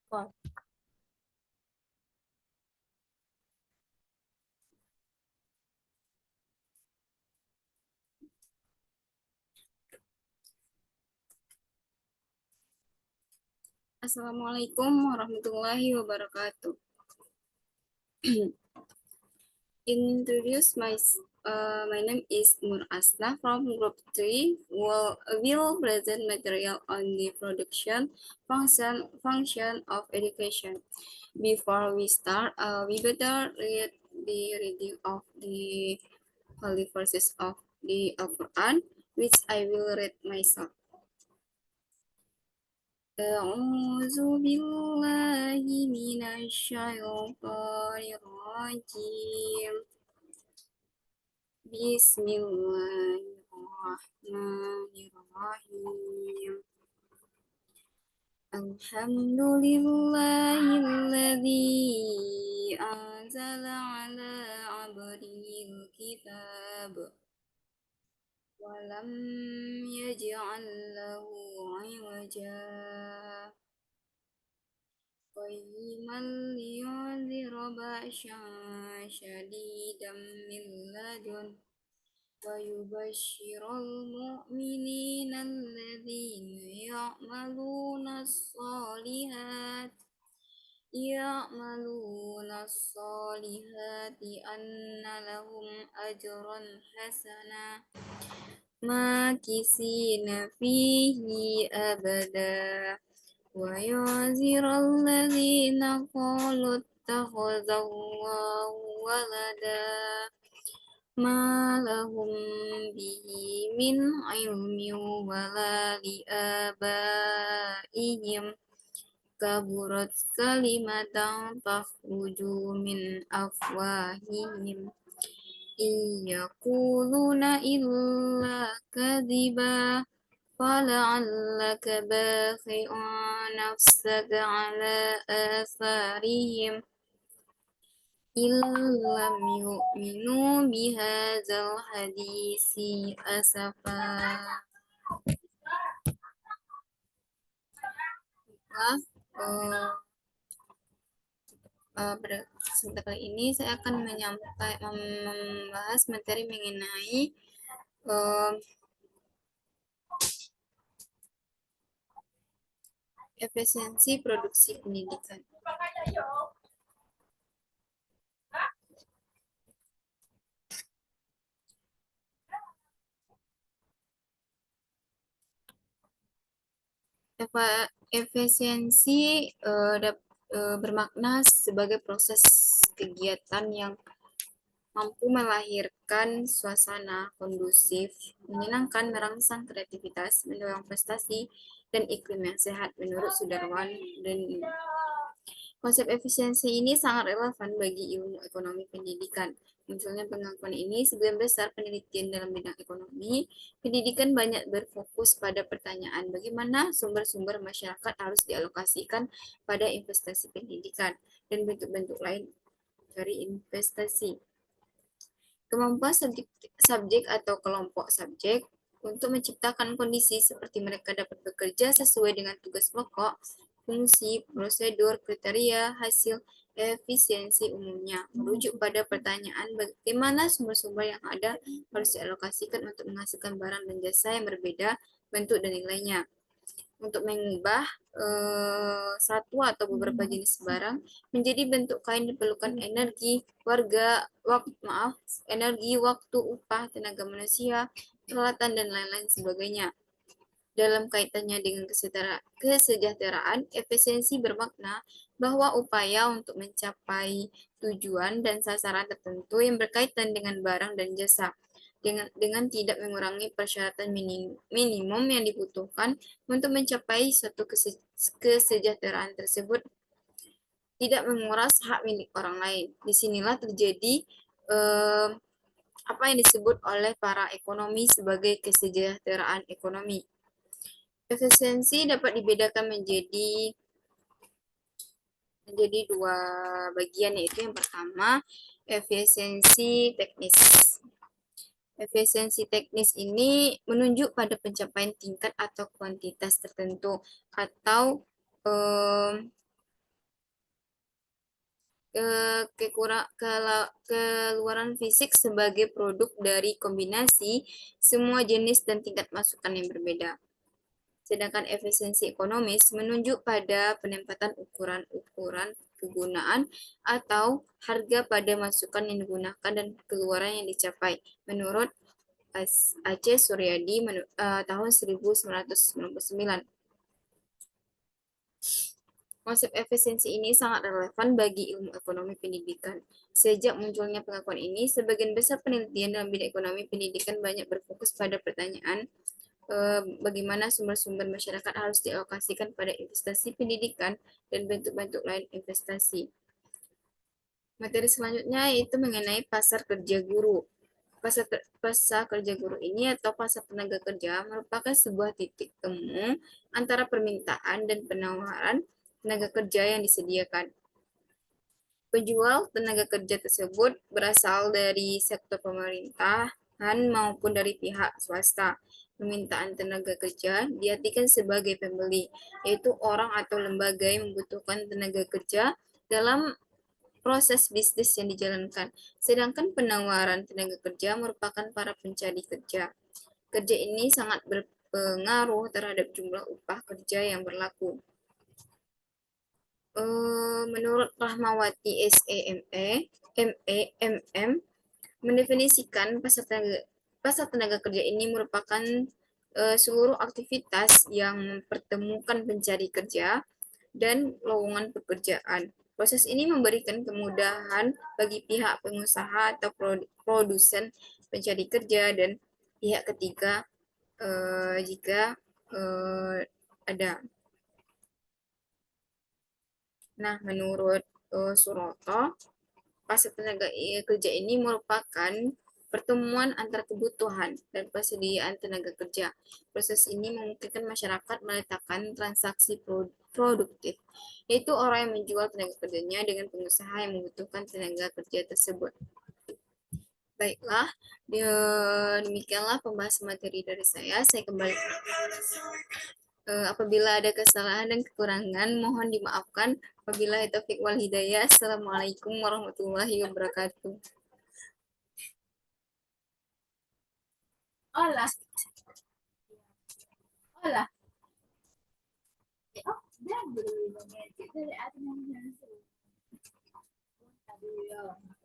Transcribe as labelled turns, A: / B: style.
A: Wah. Assalamualaikum warahmatullahi wabarakatuh. My name is Nur Asna from Group 3. Will present material on the production function of education. Before we start, we better read the reading of the holy verses of the Al-Quran, which I will read myself. أعوذ بالله من الشيطان الرجيم. بسم الله الرحمن الرحيم. الحمد لله الذي أنزل على عبده الكتاب ولم يجعل له عوجا قيما لينذر بأسا شديدا من لدن ويبشر المؤمنين الذين يعملون الصالحات أن لهم أجرا حسنا ماكثين فيه أبدا ويعذر الذين قالوا اتخذ الله ولدا ما لهم به من علم ولا لآبائهم كبرت كلمة تخرج من أفواههم إن يقولون إلا كذبا فلعلك باخع نفسك على آثارهم إن لم يؤمنوا بهذا الحديث أسفا. Pada kesempatan kali ini saya akan membahas materi mengenai efisiensi produksi pendidikan. Efisiensi bermakna sebagai proses kegiatan yang mampu melahirkan suasana kondusif, menyenangkan, merangsang kreativitas, mendorong prestasi, dan iklim yang sehat menurut Sudarwan. Dan konsep efisiensi ini sangat relevan bagi ilmu ekonomi pendidikan. Munculnya pengakuan ini sebagian besar penelitian dalam bidang ekonomi pendidikan banyak berfokus pada pertanyaan bagaimana sumber-sumber masyarakat harus dialokasikan pada investasi pendidikan dan bentuk-bentuk lain dari investasi. Kemampuan subjek atau kelompok subjek untuk menciptakan kondisi seperti mereka dapat bekerja sesuai dengan tugas pokok, fungsi, prosedur, kriteria, hasil, efisiensi umumnya, merujuk pada pertanyaan bagaimana sumber-sumber yang ada harus dialokasikan untuk menghasilkan barang dan jasa yang berbeda bentuk dan nilainya. Untuk mengubah satu atau beberapa jenis barang menjadi bentuk kain diperlukan energi, energi, waktu, upah, tenaga manusia, peralatan, dan lain-lain sebagainya. Dalam kaitannya dengan kesejahteraan, efisiensi bermakna bahwa upaya untuk mencapai tujuan dan sasaran tertentu yang berkaitan dengan barang dan jasa dengan tidak mengurangi persyaratan minimum yang dibutuhkan untuk mencapai suatu kesejahteraan tersebut, tidak menguras hak milik orang lain. Disinilah terjadi apa yang disebut oleh para ekonomi sebagai kesejahteraan ekonomi. Efisiensi dapat dibedakan menjadi dua bagian, yaitu yang pertama efisiensi teknis. Efisiensi teknis ini menunjuk pada pencapaian tingkat atau kuantitas tertentu atau keluaran fisik sebagai produk dari kombinasi semua jenis dan tingkat masukan yang berbeda. Sedangkan efisiensi ekonomis menunjuk pada penempatan ukuran-ukuran kegunaan atau harga pada masukan yang digunakan dan keluaran yang dicapai menurut Aceh Suryadi tahun 1999. Konsep efisiensi ini sangat relevan bagi ilmu ekonomi pendidikan. Sejak munculnya pengakuan ini, sebagian besar penelitian dalam bidang ekonomi pendidikan banyak berfokus pada pertanyaan bagaimana sumber-sumber masyarakat harus dialokasikan pada investasi pendidikan dan bentuk-bentuk lain investasi. Materi selanjutnya yaitu mengenai pasar kerja guru. Pasar kerja guru ini atau pasar tenaga kerja merupakan sebuah titik temu antara permintaan dan penawaran tenaga kerja yang disediakan. Penjual tenaga kerja tersebut berasal dari sektor pemerintahan maupun dari pihak swasta. Permintaan tenaga kerja diartikan sebagai pembeli, yaitu orang atau lembaga yang membutuhkan tenaga kerja dalam proses bisnis yang dijalankan. Sedangkan penawaran tenaga kerja merupakan para pencari kerja. Kerja ini sangat berpengaruh terhadap jumlah upah kerja yang berlaku. Menurut Rahmawati SEME, mendefinisikan pasar tenaga kerja ini merupakan seluruh aktivitas yang mempertemukan pencari kerja dan lowongan pekerjaan. Proses ini memberikan kemudahan bagi pihak pengusaha atau produsen pencari kerja dan pihak ketiga jika ada. Nah, menurut Suroto, pasar tenaga kerja ini merupakan pertemuan antara kebutuhan dan persediaan tenaga kerja. Proses ini memungkinkan masyarakat meletakkan transaksi produktif, yaitu orang yang menjual tenaga kerjanya dengan pengusaha yang membutuhkan tenaga kerja tersebut. Baiklah, demikianlah pembahasan materi dari saya. Saya kembali. Apabila ada kesalahan dan kekurangan, mohon dimaafkan. Apabila taufik wal hidayah. Assalamualaikum warahmatullahi wabarakatuh. Hola. Hola. Oh,